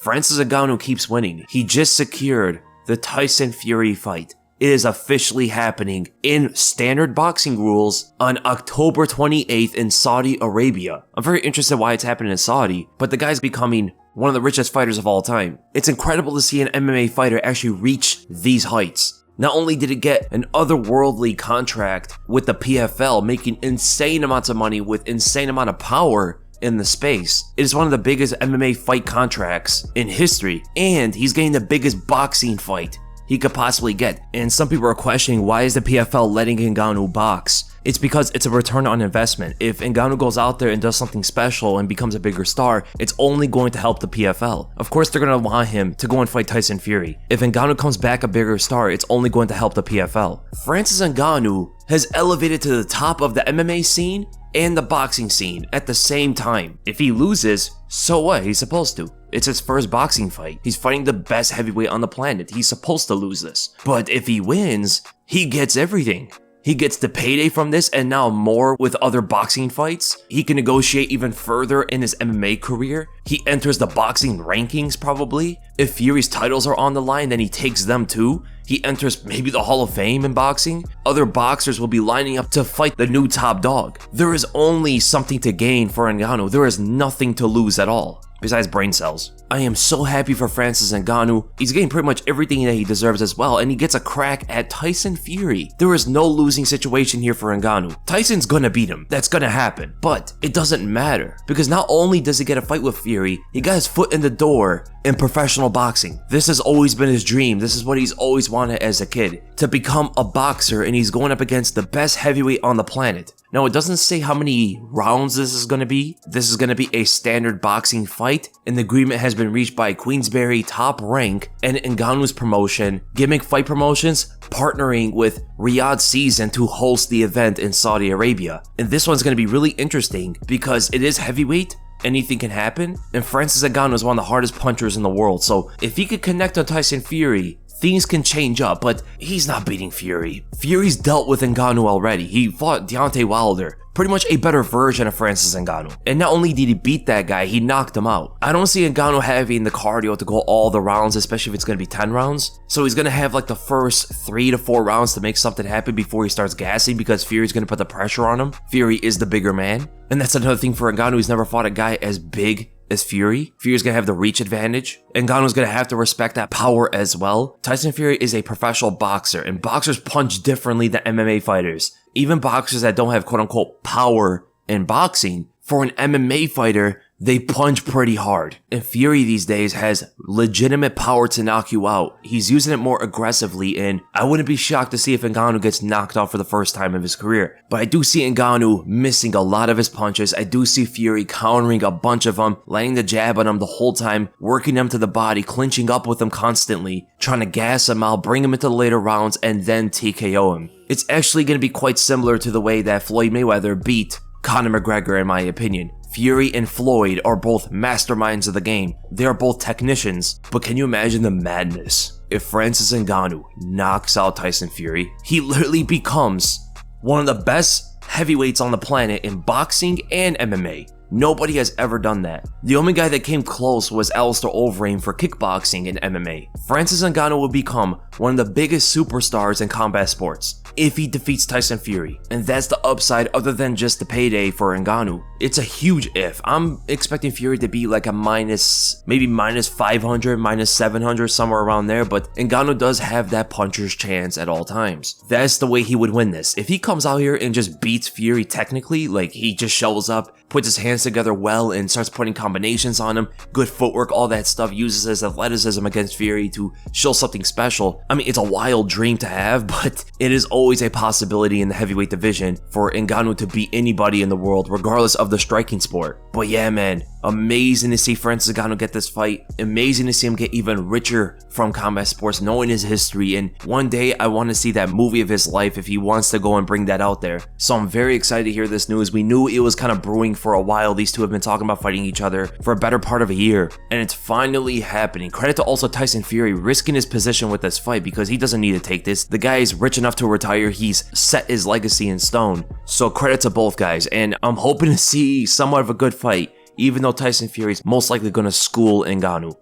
Francis Ngannou keeps winning. He just secured the Tyson Fury fight. It is officially happening in standard boxing rules on October 28th in Saudi Arabia. I'm very interested why it's happening in Saudi, but the guy's becoming one of the richest fighters of all time. It's incredible to see an MMA fighter actually reach these heights. Not only did it get an otherworldly contract with the PFL, making insane amounts of money with insane amount of power in the space. It is one of the biggest MMA fight contracts in history, and he's getting the biggest boxing fight he could possibly get. And some people are questioning, why is the PFL letting Ngannou box? It's because it's a return on investment. If Ngannou goes out there and does something special and becomes a bigger star, it's only going to help the PFL. Of course, they're going to want him to go and fight Tyson Fury. If Ngannou comes back a bigger star, it's only going to help the PFL. Francis Ngannou has elevated to the top of the MMA scene and the boxing scene at the same time. If he loses, so what? He's supposed to. It's his first boxing fight. He's fighting the best heavyweight on the planet. He's supposed to lose this. But if he wins, he gets everything. He gets the payday from this and now more with other boxing fights. He can negotiate even further in his MMA career. He enters the boxing rankings probably. If Fury's titles are on the line, then he takes them too. He enters maybe the Hall of Fame in boxing. Other boxers will be lining up to fight the new top dog. There is only something to gain for Ngannou. There is nothing to lose at all, besides brain cells. I am so happy for Francis Ngannou. He's getting pretty much everything that he deserves as well, and he gets a crack at Tyson Fury. There is no losing situation here for Ngannou. Tyson's gonna beat him. That's gonna happen. But it doesn't matter, because not only does he get a fight with Fury, he got his foot in the door in professional boxing. This has always been his dream. This is what he's always wanted as a kid, to become a boxer, and he's going up against the best heavyweight on the planet. Now, it doesn't say how many rounds this is going to be. This is going to be a standard boxing fight, and the agreement has been reached by Queensberry Top Rank and Ngannou's promotion, Gimmick Fight Promotions, partnering with Riyadh Season to host the event in Saudi Arabia. And this one's going to be really interesting because it is heavyweight. Anything can happen, and Francis Ngannou is one of the hardest punchers in the world, so if he could connect on Tyson Fury, things can change up, but he's not beating Fury. Fury's dealt with Ngannou already. He fought Deontay Wilder, pretty much a better version of Francis Ngannou. And not only did he beat that guy, he knocked him out. I don't see Ngannou having the cardio to go all the rounds, especially if it's going to be 10 rounds. So he's going to have like the first 3 to 4 rounds to make something happen before he starts gassing, because Fury's going to put the pressure on him. Fury is the bigger man. And that's another thing for Ngannou. He's never fought a guy as big as Fury. Fury's gonna have the reach advantage. Ngannou's gonna have to respect that power as well. Tyson Fury is a professional boxer, and boxers punch differently than MMA fighters. Even boxers that don't have quote-unquote power in boxing, for an MMA fighter, they punch pretty hard. And Fury these days has legitimate power to knock you out. He's using it more aggressively, and I wouldn't be shocked to see if Ngannou gets knocked out for the first time in his career. But I do see Ngannou missing a lot of his punches. I do see Fury countering a bunch of them, laying the jab on him the whole time, working them to the body, clinching up with him constantly, trying to gas him out, bring him into the later rounds, and then TKO him. It's actually going to be quite similar to the way that Floyd Mayweather beat Conor McGregor, in my opinion. Fury and Floyd are both masterminds of the game. They are both technicians, but can you imagine the madness if Francis Ngannou knocks out Tyson Fury? He literally becomes one of the best heavyweights on the planet in boxing and MMA. Nobody has ever done that. The only guy that came close was Alistair Overeem for kickboxing and MMA. Francis Ngannou will become one of the biggest superstars in combat sports if he defeats Tyson Fury. And that's the upside other than just the payday for Ngannou. It's a huge if. I'm expecting Fury to be like a maybe minus 500, minus 700, somewhere around there, but Ngannou does have that puncher's chance at all times. That's the way he would win this. If he comes out here and just beats Fury technically, like he just shows up, puts his hands together well and starts putting combinations on him, good footwork, all that stuff, uses his athleticism against Fury to show something special. I mean, it's a wild dream to have, but it is always a possibility in the heavyweight division for Ngannou to beat anybody in the world, regardless of the striking sport. But yeah, man, amazing to see Francis Ngannou get this fight. Amazing to see him get even richer from combat sports, knowing his history. And one day I want to see that movie of his life if he wants to go and bring that out there. So I'm very excited to hear this news. We knew it was kind of brewing for a while. These two have been talking about fighting each other for a better part of a year, and it's finally happening. Credit to also Tyson Fury risking his position with this fight, because he doesn't need to take this. The guy is rich enough to retire. He's set his legacy in stone. So credit to both guys, and I'm hoping to see somewhat of a good fight, even though Tyson Fury is most likely going to school Ngannou.